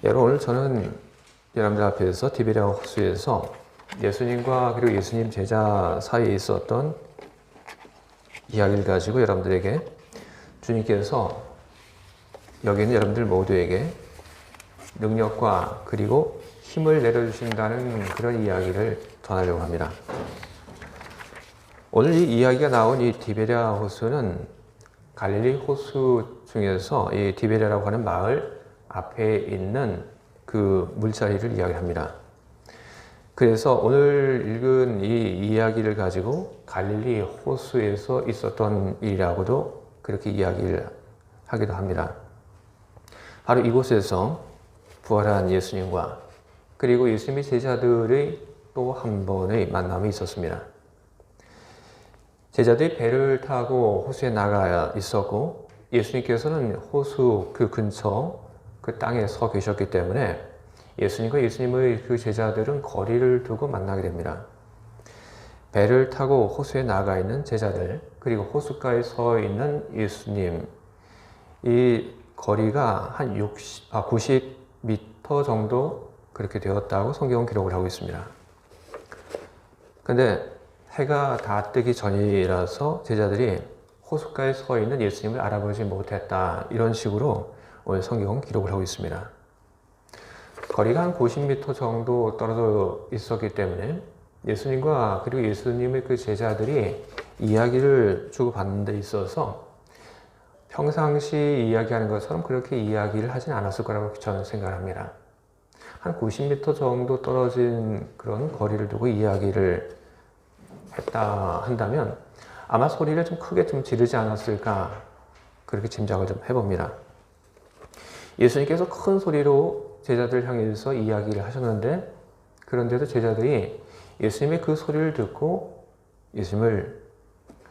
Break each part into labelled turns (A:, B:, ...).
A: 여러분, 오늘 저는 여러분들 앞에서 디베랴 호수에서 예수님과 그리고 예수님 제자 사이에 있었던 이야기를 가지고 여러분들에게 주님께서 여기 있는 여러분들 모두에게 능력과 그리고 힘을 내려주신다는 그런 이야기를 전하려고 합니다. 오늘 이 이야기가 나온 이 디베랴 호수는 갈릴리 호수 중에서 이 디베랴라고 하는 마을 앞에 있는 그 물자리를 이야기합니다. 그래서 오늘 읽은 이 이야기를 가지고 갈릴리 호수에서 있었던 일이라고도 그렇게 이야기를 하기도 합니다. 바로 이곳에서 부활한 예수님과 그리고 예수님의 제자들의 또 한 번의 만남이 있었습니다. 제자들이 배를 타고 호수에 나가 있었고 예수님께서는 호수 그 근처 그 땅에 서 계셨기 때문에 예수님과 예수님의 그 제자들은 거리를 두고 만나게 됩니다. 배를 타고 호수에 나가 있는 제자들 그리고 호숫가에 서 있는 예수님, 이 거리가 한 90m 정도 그렇게 되었다고 성경은 기록을 하고 있습니다. 근데 해가 다 뜨기 전이라서 제자들이 호숫가에 서 있는 예수님을 알아보지 못했다, 이런 식으로 오늘 성경은 기록을 하고 있습니다. 거리가 한 90m 정도 떨어져 있었기 때문에 예수님과 그리고 예수님의 그 제자들이 이야기를 주고받는 데 있어서 평상시 이야기하는 것처럼 그렇게 이야기를 하진 않았을 거라고 저는 생각합니다. 한 90m 정도 떨어진 그런 거리를 두고 이야기를 했다 한다면 아마 소리를 좀 크게 좀 지르지 않았을까, 그렇게 짐작을 좀 해봅니다. 예수님께서 큰 소리로 제자들 향해서 이야기를 하셨는데, 그런데도 제자들이 예수님의 그 소리를 듣고 예수님을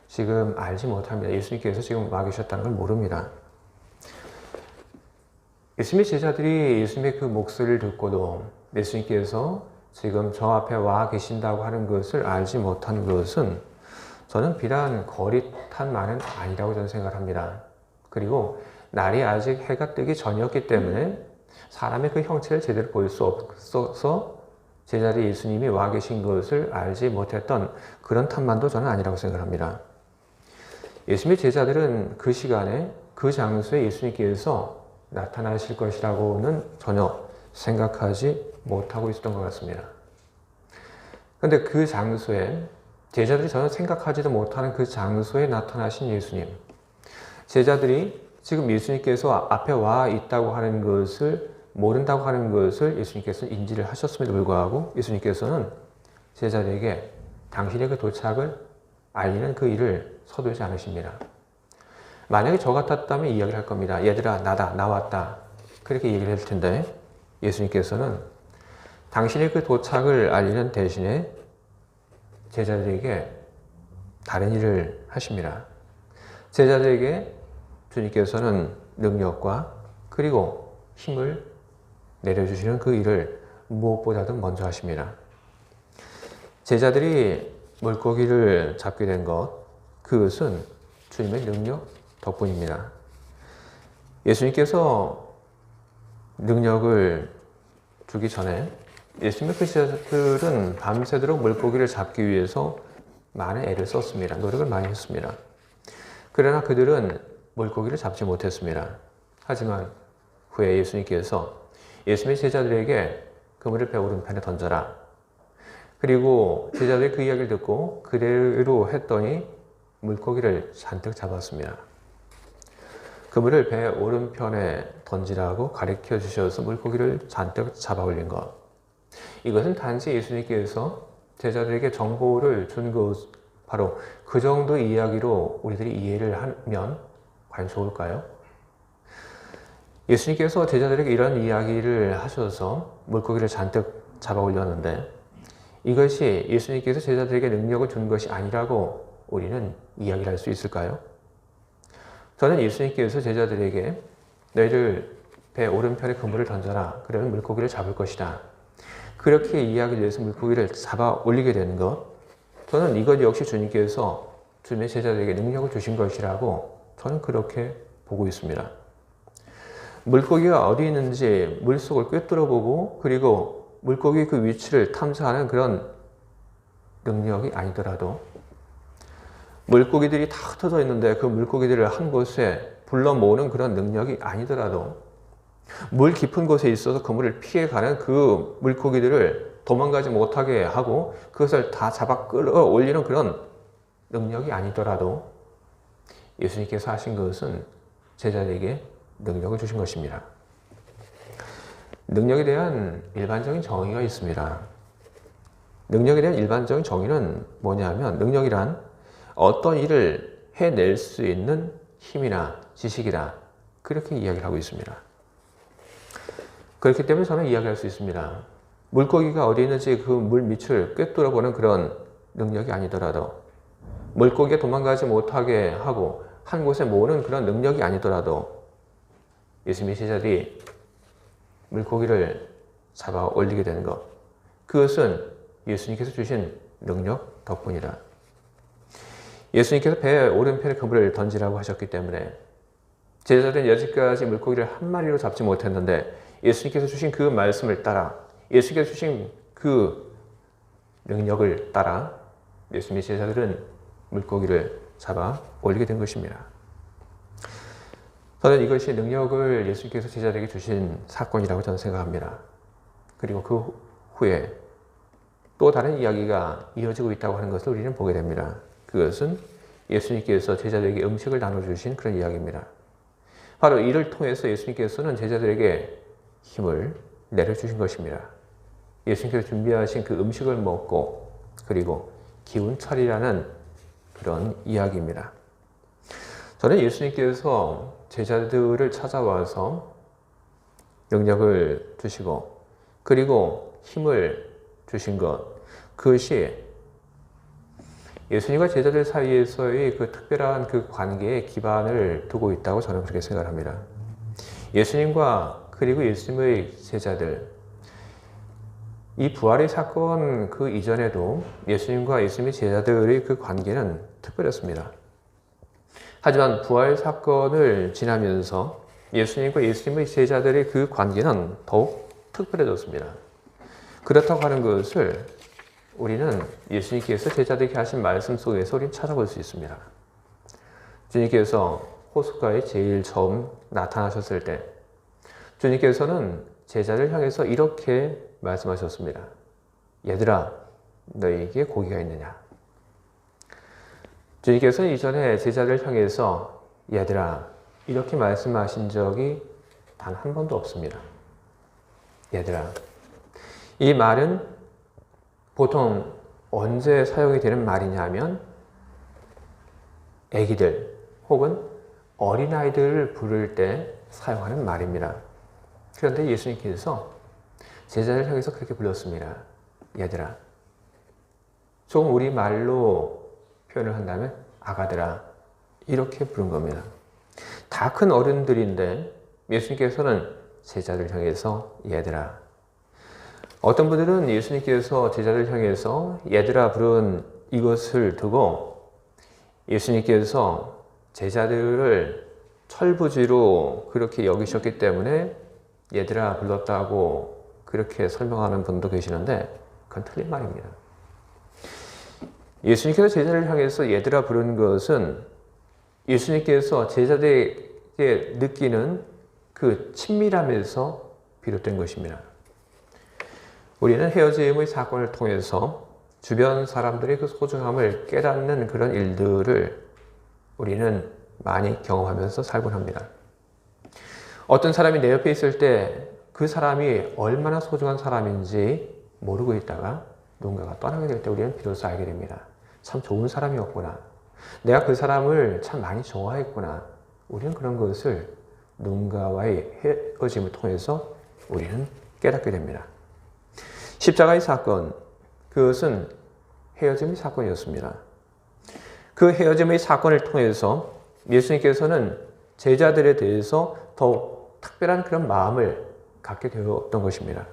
A: 지금 알지 못합니다. 예수님께서 지금 와 계셨다는 걸 모릅니다. 예수님의 제자들이 예수님의 그 목소리를 듣고도 예수님께서 지금 저 앞에 와 계신다고 하는 것을 알지 못한 것은 저는 비단 거릿한만은 아니라고 저는 생각합니다. 그리고 날이 아직 해가 뜨기 전이었기 때문에 사람의 그 형체를 제대로 볼 수 없어서 제자들이 예수님이 와 계신 것을 알지 못했던 그런 탓만도 저는 아니라고 생각합니다. 예수님의 제자들은 그 시간에 그 장소에 예수님께서 나타나실 것이라고는 전혀 생각하지 못하고 있었던 것 같습니다. 그런데 그 장소에, 제자들이 전혀 생각하지도 못하는 그 장소에 나타나신 예수님, 제자들이 지금 예수님께서 앞에 와 있다고 하는 것을 모른다고 하는 것을 예수님께서는 인지를 하셨음에도 불구하고 예수님께서는 제자들에게 당신의 그 도착을 알리는 그 일을 서두르지 않으십니다. 만약에 저 같았다면 이야기를 할 겁니다. 얘들아, 나다, 나왔다, 그렇게 얘기를 했을 텐데 예수님께서는 당신의 그 도착을 알리는 대신에 제자들에게 다른 일을 하십니다. 제자들에게 주님께서는 능력과 그리고 힘을 내려주시는 그 일을 무엇보다도 먼저 하십니다. 제자들이 물고기를 잡게 된 것, 그것은 주님의 능력 덕분입니다. 예수님께서 능력을 주기 전에 예수님의 그 제자들은 밤새도록 물고기를 잡기 위해서 많은 애를 썼습니다. 노력을 많이 했습니다. 그러나 그들은 물고기를 잡지 못했습니다. 하지만 후에 예수님께서 예수님의 제자들에게 그물을 배 오른편에 던져라. 그리고 제자들이 그 이야기를 듣고 그대로 했더니 물고기를 잔뜩 잡았습니다. 그물을 배 오른편에 던지라고 가르쳐 주셔서 물고기를 잔뜩 잡아 올린 것. 이것은 단지 예수님께서 제자들에게 정보를 준 것, 바로 그 정도 이야기로 우리들이 이해를 하면 과연 좋을까요? 예수님께서 제자들에게 이런 이야기를 하셔서 물고기를 잔뜩 잡아 올렸는데 이것이 예수님께서 제자들에게 능력을 준 것이 아니라고 우리는 이야기를 할 수 있을까요? 저는 예수님께서 제자들에게 너희들 배 오른편에 그물을 던져라. 그러면 물고기를 잡을 것이다, 그렇게 이야기를 해서 물고기를 잡아 올리게 되는 것, 저는 이것 역시 주님께서 주님의 제자들에게 능력을 주신 것이라고 저는 그렇게 보고 있습니다. 물고기가 어디 있는지 물속을 꿰뚫어보고 그리고 물고기 그 위치를 탐사하는 그런 능력이 아니더라도 물고기들이 다 흩어져 있는데 그 물고기들을 한 곳에 불러 모으는 그런 능력이 아니더라도 물 깊은 곳에 있어서 그 물을 피해가는 그 물고기들을 도망가지 못하게 하고 그것을 다 잡아 끌어올리는 그런 능력이 아니더라도 예수님께서 하신 것은 제자들에게 능력을 주신 것입니다. 능력에 대한 일반적인 정의가 있습니다. 능력에 대한 일반적인 정의는 뭐냐면 능력이란 어떤 일을 해낼 수 있는 힘이나 지식이다. 그렇게 이야기를 하고 있습니다. 그렇기 때문에 저는 이야기할 수 있습니다. 물고기가 어디 있는지 그 물 밑을 꿰뚫어보는 그런 능력이 아니더라도 물고기가 도망가지 못하게 하고 한 곳에 모으는 그런 능력이 아니더라도 예수님의 제자들이 물고기를 잡아 올리게 되는 것, 그것은 예수님께서 주신 능력 덕분이다. 예수님께서 배 오른편에 그물을 던지라고 하셨기 때문에 제자들은 여지까지 물고기를 한 마리로 잡지 못했는데 예수님께서 주신 그 말씀을 따라 예수님께서 주신 그 능력을 따라 예수님의 제자들은 물고기를 잡아 올리게 된 것입니다. 저는 이것이 능력을 예수님께서 제자들에게 주신 사건이라고 저는 생각합니다. 그리고 그 후에 또 다른 이야기가 이어지고 있다고 하는 것을 우리는 보게 됩니다. 그것은 예수님께서 제자들에게 음식을 나눠주신 그런 이야기입니다. 바로 이를 통해서 예수님께서는 제자들에게 힘을 내려주신 것입니다. 예수님께서 준비하신 그 음식을 먹고 그리고 기운 차리라는 그런 이야기입니다. 저는 예수님께서 제자들을 찾아와서 능력을 주시고 그리고 힘을 주신 것, 그것이 예수님과 제자들 사이에서의 그 특별한 그 관계에 기반을 두고 있다고 저는 그렇게 생각합니다. 예수님과 그리고 예수님의 제자들, 이 부활의 사건 그 이전에도 예수님과 예수님의 제자들의 그 관계는 특별했습니다. 하지만 부활 사건을 지나면서 예수님과 예수님의 제자들의 그 관계는 더욱 특별해졌습니다. 그렇다고 하는 것을 우리는 예수님께서 제자들에게 하신 말씀 속에서 우리는 찾아볼 수 있습니다. 주님께서 호숫가에 제일 처음 나타나셨을 때 주님께서는 제자를 향해서 이렇게 말씀하셨습니다. 얘들아, 너희에게 고기가 있느냐? 주님께서는 이전에 제자를 향해서 얘들아, 이렇게 말씀하신 적이 단 한 번도 없습니다. 얘들아. 이 말은 보통 언제 사용이 되는 말이냐면 아기들 혹은 어린아이들을 부를 때 사용하는 말입니다. 그런데 예수님께서 제자를 향해서 그렇게 불렀습니다. 얘들아. 조금 우리 말로 표현을 한다면 아가들아. 이렇게 부른 겁니다. 다 큰 어른들인데 예수님께서는 제자를 향해서 얘들아. 어떤 분들은 예수님께서 제자를 향해서 얘들아 부른 이것을 두고 예수님께서 제자들을 철부지로 그렇게 여기셨기 때문에 얘들아 불렀다고 그렇게 설명하는 분도 계시는데 그건 틀린 말입니다. 예수님께서 제자를 향해서 얘들아 부른 것은 예수님께서 제자들에게 느끼는 그 친밀함에서 비롯된 것입니다. 우리는 헤어짐의 사건을 통해서 주변 사람들의 그 소중함을 깨닫는 그런 일들을 우리는 많이 경험하면서 살곤 합니다. 어떤 사람이 내 옆에 있을 때 그 사람이 얼마나 소중한 사람인지 모르고 있다가 누군가가 떠나게 될 때 우리는 비로소 알게 됩니다. 참 좋은 사람이었구나. 내가 그 사람을 참 많이 좋아했구나. 우리는 그런 것을 누군가와의 헤어짐을 통해서 우리는 깨닫게 됩니다. 십자가의 사건, 그것은 헤어짐의 사건이었습니다. 그 헤어짐의 사건을 통해서 예수님께서는 제자들에 대해서 더욱 특별한 그런 마음을 갖게 되었던 것입니다.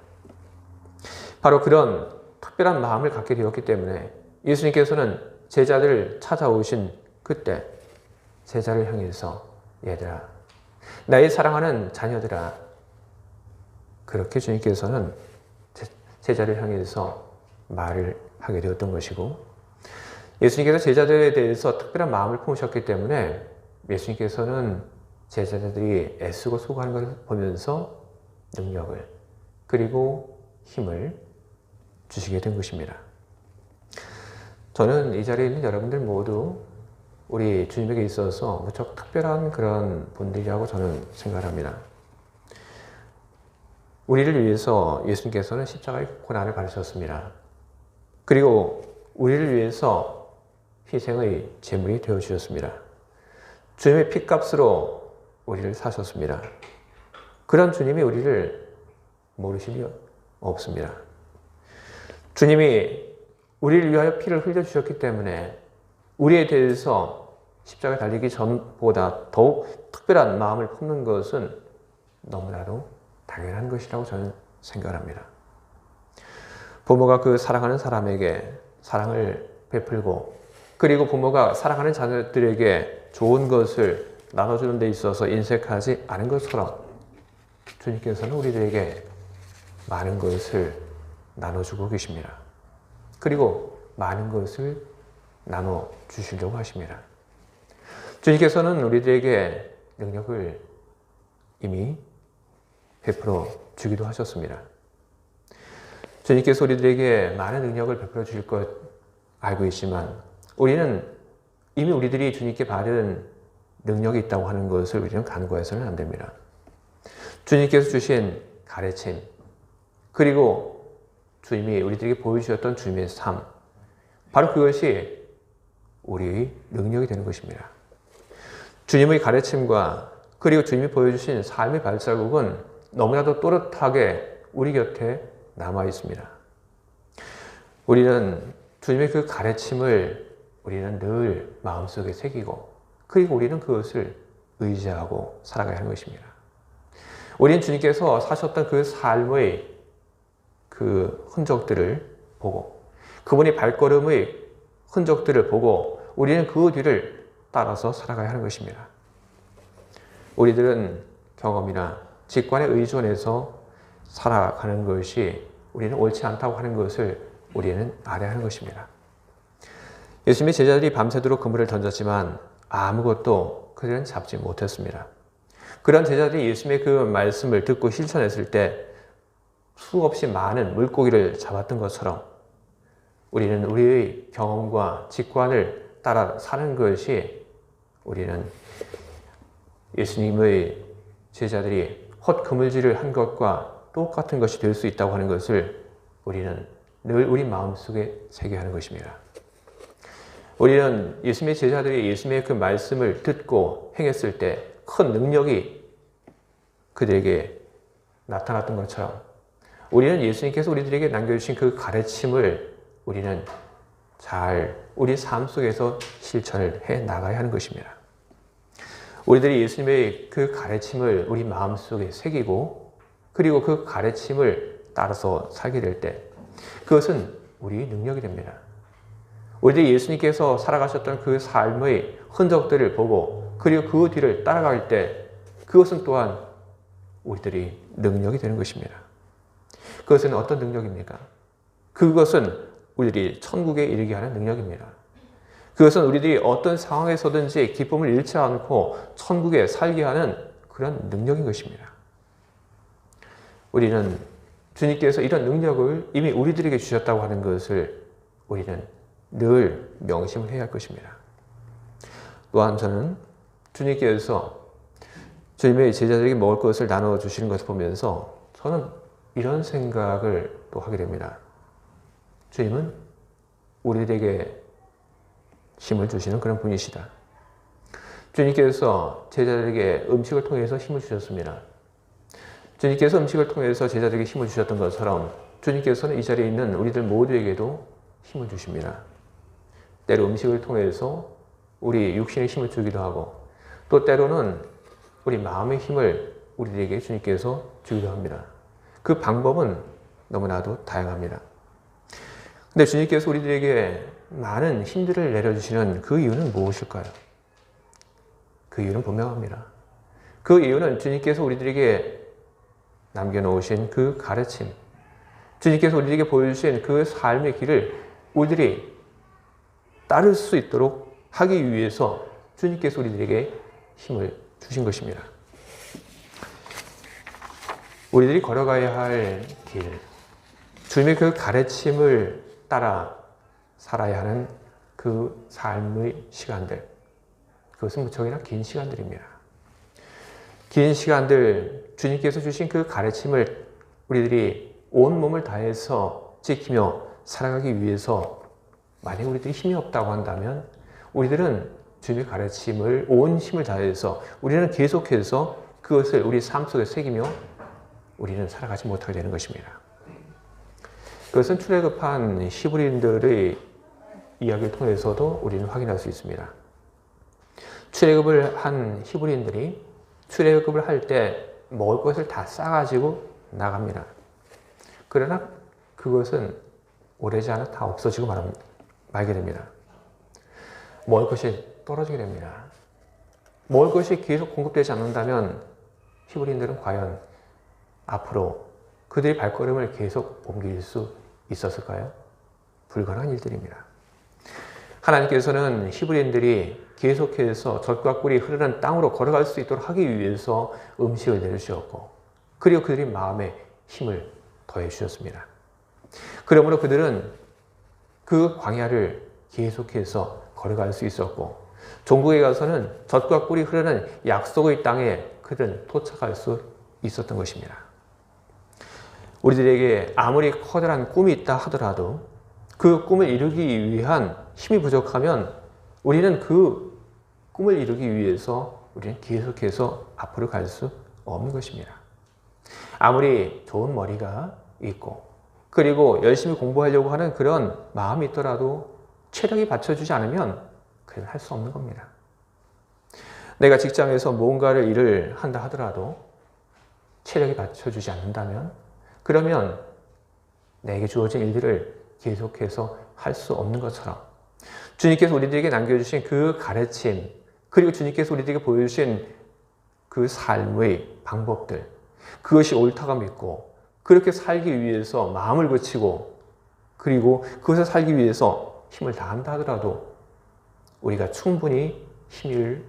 A: 바로 그런 특별한 마음을 갖게 되었기 때문에 예수님께서는 제자들을 찾아오신 그때 제자를 향해서 얘들아, 나의 사랑하는 자녀들아. 그렇게 주님께서는 제자를 향해서 말을 하게 되었던 것이고, 예수님께서 제자들에 대해서 특별한 마음을 품으셨기 때문에 예수님께서는 제자들이 애쓰고 수고하는 것을 보면서 능력을 그리고 힘을 주시게 된 것입니다. 저는 이 자리에 있는 여러분들 모두 우리 주님에게 있어서 무척 특별한 그런 분들이라고 저는 생각합니다. 우리를 위해서 예수님께서는 십자가의 고난을 받으셨습니다. 그리고 우리를 위해서 희생의 제물이 되어주셨습니다. 주님의 피값으로 우리를 사셨습니다. 그런 주님이 우리를 모르심이 없습니다. 주님이 우리를 위하여 피를 흘려주셨기 때문에 우리에 대해서 십자가에 달리기 전보다 더욱 특별한 마음을 품는 것은 너무나도 당연한 것이라고 저는 생각합니다. 부모가 그 사랑하는 사람에게 사랑을 베풀고, 그리고 부모가 사랑하는 자녀들에게 좋은 것을 나눠주는 데 있어서 인색하지 않은 것처럼 주님께서는 우리들에게 많은 것을 나눠주고 계십니다. 그리고 많은 것을 나눠주시려고 하십니다. 주님께서는 우리들에게 능력을 이미 베풀어 주기도 하셨습니다. 주님께서 우리들에게 많은 능력을 베풀어 주실 것 알고 있지만, 우리는 이미 우리들이 주님께 받은 능력이 있다고 하는 것을 우리는 간과해서는 안 됩니다. 주님께서 주신 가르침, 그리고 주님이 우리들에게 보여주셨던 주님의 삶, 바로 그것이 우리의 능력이 되는 것입니다. 주님의 가르침과 그리고 주님이 보여주신 삶의 발자국은 너무나도 또렷하게 우리 곁에 남아 있습니다. 우리는 주님의 그 가르침을 우리는 늘 마음속에 새기고, 그리고 우리는 그것을 의지하고 살아가야 하는 것입니다. 우리는 주님께서 사셨던 그 삶의 그 흔적들을 보고, 그분의 발걸음의 흔적들을 보고 우리는 그 뒤를 따라서 살아가야 하는 것입니다. 우리들은 경험이나 직관에 의존해서 살아가는 것이 우리는 옳지 않다고 하는 것을 우리는 알아야 하는 것입니다. 예수님의 제자들이 밤새도록 그물을 던졌지만 아무것도 그들은 잡지 못했습니다. 그런 제자들이 예수님의 그 말씀을 듣고 실천했을 때 수없이 많은 물고기를 잡았던 것처럼 우리는 우리의 경험과 직관을 따라 사는 것이 우리는 예수님의 제자들이 헛그물질을 한 것과 똑같은 것이 될 수 있다고 하는 것을 우리는 늘 우리 마음속에 새겨야 하는 것입니다. 우리는 예수님의 제자들이 예수님의 그 말씀을 듣고 행했을 때 큰 능력이 그들에게 나타났던 것처럼 우리는 예수님께서 우리들에게 남겨주신 그 가르침을 우리는 잘 우리 삶 속에서 실천을 해 나가야 하는 것입니다. 우리들이 예수님의 그 가르침을 우리 마음속에 새기고 그리고 그 가르침을 따라서 살게 될 때 그것은 우리의 능력이 됩니다. 우리들이 예수님께서 살아가셨던 그 삶의 흔적들을 보고 그리고 그 뒤를 따라갈 때 그것은 또한 우리들이 능력이 되는 것입니다. 그것은 어떤 능력입니까? 그것은 우리들이 천국에 이르게 하는 능력입니다. 그것은 우리들이 어떤 상황에서든지 기쁨을 잃지 않고 천국에 살게 하는 그런 능력인 것입니다. 우리는 주님께서 이런 능력을 이미 우리들에게 주셨다고 하는 것을 우리는 늘 명심을 해야 할 것입니다. 또한 저는 주님께서 주님의 제자들에게 먹을 것을 나눠주시는 것을 보면서 저는 이런 생각을 또 하게 됩니다. 주님은 우리들에게 힘을 주시는 그런 분이시다. 주님께서 제자들에게 음식을 통해서 힘을 주셨습니다. 주님께서 음식을 통해서 제자들에게 힘을 주셨던 것처럼 주님께서는 이 자리에 있는 우리들 모두에게도 힘을 주십니다. 때로 음식을 통해서 우리 육신의 힘을 주기도 하고 또 때로는 우리 마음의 힘을 우리에게 주님께서 주기도 합니다. 그 방법은 너무나도 다양합니다. 근데 주님께서 우리들에게 많은 힘들을 내려주시는 그 이유는 무엇일까요? 그 이유는 분명합니다. 그 이유는 주님께서 우리들에게 남겨놓으신 그 가르침, 주님께서 우리에게 보여주신 그 삶의 길을 우리들이 따를 수 있도록 하기 위해서 주님께서 우리들에게 힘을 주신 것입니다. 우리들이 걸어가야 할 길, 주님의 그 가르침을 따라 살아야 하는 그 삶의 시간들, 그것은 무척이나 긴 시간들입니다. 긴 시간들, 주님께서 주신 그 가르침을 우리들이 온 몸을 다해서 지키며 살아가기 위해서 만약 우리들이 힘이 없다고 한다면 우리들은 주님의 가르침을 온 힘을 다해서 우리는 계속해서 그것을 우리 삶 속에 새기며 우리는 살아가지 못하게 되는 것입니다. 그것은 출애굽한 히브리인들의 이야기를 통해서도 우리는 확인할 수 있습니다. 출애굽을 한 히브리인들이 출애굽을 할 때 먹을 것을 다 싸가지고 나갑니다. 그러나 그것은 오래지 않아 다 없어지고 말게 됩니다. 먹을 것이 떨어지게 됩니다. 먹을 것이 계속 공급되지 않는다면 히브리인들은 과연 앞으로 그들의 발걸음을 계속 옮길 수 있었을까요? 불가능한 일들입니다. 하나님께서는 히브리인들이 계속해서 젖과 꿀이 흐르는 땅으로 걸어갈 수 있도록 하기 위해서 음식을 내려주셨고, 그리고 그들의 마음에 힘을 더해 주셨습니다. 그러므로 그들은 그 광야를 계속해서 걸어갈 수 있었고, 종국에 가서는 젖과 꿀이 흐르는 약속의 땅에 그들은 도착할 수 있었던 것입니다. 우리들에게 아무리 커다란 꿈이 있다 하더라도 그 꿈을 이루기 위한 힘이 부족하면 우리는 그 꿈을 이루기 위해서 우리는 계속해서 앞으로 갈 수 없는 것입니다. 아무리 좋은 머리가 있고 그리고 열심히 공부하려고 하는 그런 마음이 있더라도 체력이 받쳐주지 않으면 그건 할 수 없는 겁니다. 내가 직장에서 뭔가를 일을 한다 하더라도 체력이 받쳐주지 않는다면 그러면 내게 주어진 일들을 계속해서 할 수 없는 것처럼 주님께서 우리들에게 남겨주신 그 가르침, 그리고 주님께서 우리들에게 보여주신 그 삶의 방법들, 그것이 옳다고 믿고 그렇게 살기 위해서 마음을 굳히고 그리고 그것을 살기 위해서 힘을 다한다 하더라도 우리가 충분히 힘을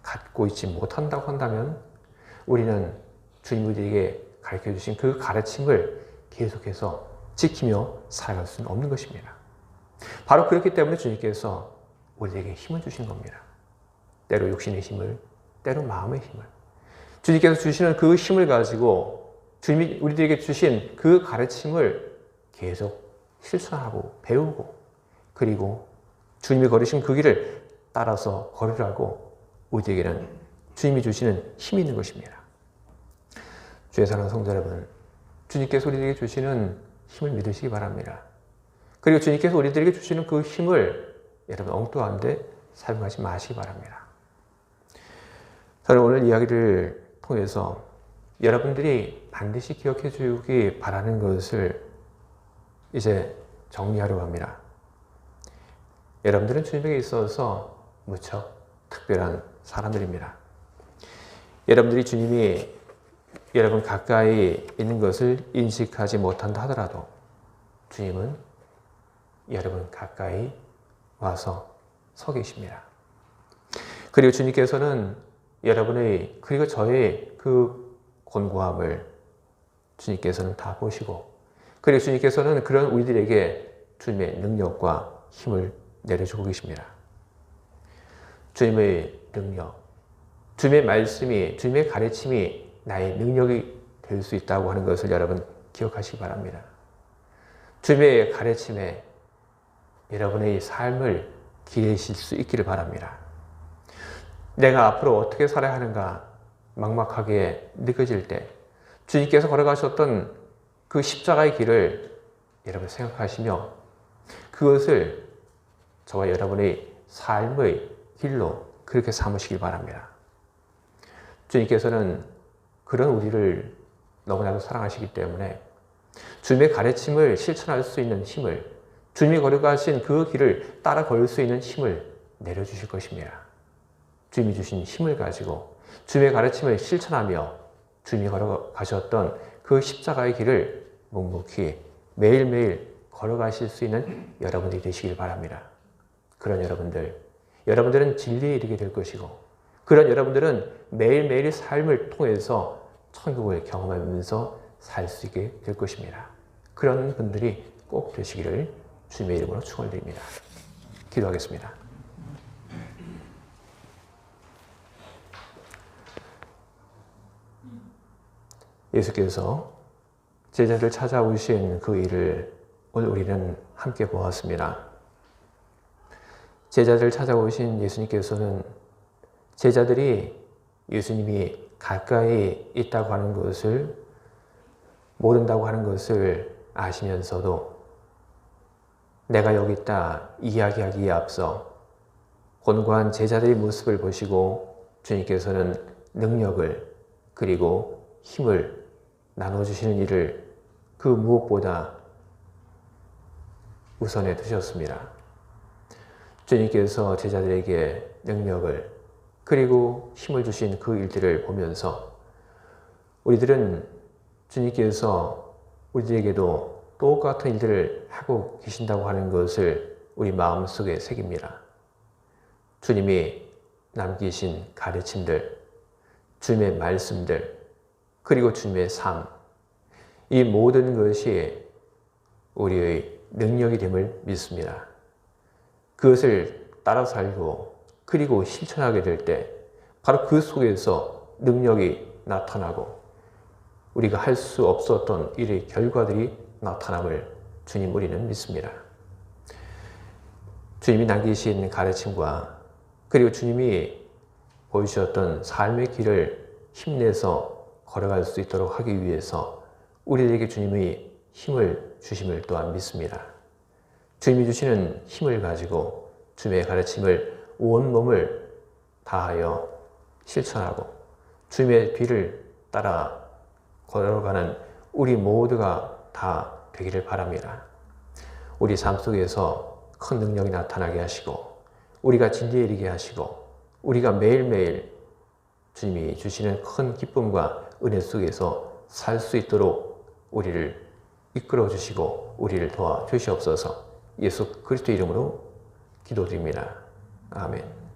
A: 갖고 있지 못한다고 한다면 우리는 주님 우리에게 가르쳐주신 그 가르침을 계속해서 지키며 살아갈 수는 없는 것입니다. 바로 그렇기 때문에 주님께서 우리에게 힘을 주신 겁니다. 때로 육신의 힘을, 때로 마음의 힘을. 주님께서 주시는 그 힘을 가지고 주님이 우리들에게 주신 그 가르침을 계속 실천하고 배우고 그리고 주님이 걸으신 그 길을 따라서 걸으라고 우리에게는 주님이 주시는 힘이 있는 것입니다. 주의 사랑하는 성도 여러분, 주님께서 우리에게 주시는 힘을 믿으시기 바랍니다. 그리고 주님께서 우리들에게 주시는 그 힘을 여러분 엉뚱한데 사용하지 마시기 바랍니다. 저는 오늘 이야기를 통해서 여러분들이 반드시 기억해 주기 바라는 것을 이제 정리하려고 합니다. 여러분들은 주님에게 있어서 무척 특별한 사람들입니다. 여러분들이 주님이 여러분 가까이 있는 것을 인식하지 못한다 하더라도 주님은 여러분 가까이 와서 서 계십니다. 그리고 주님께서는 여러분의 그리고 저의 그 곤고함을 주님께서는 다 보시고 그리고 주님께서는 그런 우리들에게 주님의 능력과 힘을 내려주고 계십니다. 주님의 능력, 주님의 말씀이, 주님의 가르침이 나의 능력이 될 수 있다고 하는 것을 여러분 기억하시기 바랍니다. 주님의 가르침에 여러분의 삶을 기대실 수 있기를 바랍니다. 내가 앞으로 어떻게 살아야 하는가 막막하게 느껴질 때 주님께서 걸어가셨던 그 십자가의 길을 여러분 생각하시며 그것을 저와 여러분의 삶의 길로 그렇게 삼으시길 바랍니다. 주님께서는 그런 우리를 너무나도 사랑하시기 때문에 주님의 가르침을 실천할 수 있는 힘을, 주님이 걸어가신 그 길을 따라 걸을 수 있는 힘을 내려주실 것입니다. 주님이 주신 힘을 가지고 주님의 가르침을 실천하며 주님이 걸어가셨던 그 십자가의 길을 묵묵히 매일매일 걸어가실 수 있는 여러분들이 되시길 바랍니다. 그런 여러분들은 진리에 이르게 될 것이고, 그런 여러분들은 매일매일의 삶을 통해서 천국을 경험하면서 살 수 있게 될 것입니다. 그런 분들이 꼭 되시기를 주님의 이름으로 축원드립니다. 기도하겠습니다. 예수께서 제자들 찾아오신 그 일을 오늘 우리는 함께 보았습니다. 제자들 찾아오신 예수님께서는 제자들이 예수님이 가까이 있다고 하는 것을 모른다고 하는 것을 아시면서도 내가 여기 있다 이야기하기에 앞서 곤고한 제자들의 모습을 보시고 주님께서는 능력을 그리고 힘을 나눠주시는 일을 그 무엇보다 우선에 두셨습니다. 주님께서 제자들에게 능력을 그리고 힘을 주신 그 일들을 보면서 우리들은 주님께서 우리들에게도 똑같은 일들을 하고 계신다고 하는 것을 우리 마음속에 새깁니다. 주님이 남기신 가르침들, 주님의 말씀들, 그리고 주님의 삶, 이 모든 것이 우리의 능력이 됨을 믿습니다. 그것을 따라 살고 그리고 실천하게 될 때 바로 그 속에서 능력이 나타나고 우리가 할 수 없었던 일의 결과들이 나타남을 주님 우리는 믿습니다. 주님이 남기신 가르침과 그리고 주님이 보여주셨던 삶의 길을 힘내서 걸어갈 수 있도록 하기 위해서 우리에게 주님이 힘을 주심을 또한 믿습니다. 주님이 주시는 힘을 가지고 주님의 가르침을 온몸을 다하여 실천하고 주님의 뒤를 따라 걸어가는 우리 모두가 다 되기를 바랍니다. 우리 삶 속에서 큰 능력이 나타나게 하시고 우리가 진리에 이르게 하시고 우리가 매일매일 주님이 주시는 큰 기쁨과 은혜 속에서 살 수 있도록 우리를 이끌어 주시고 우리를 도와 주시옵소서. 예수 그리스도 이름으로 기도드립니다. 아멘.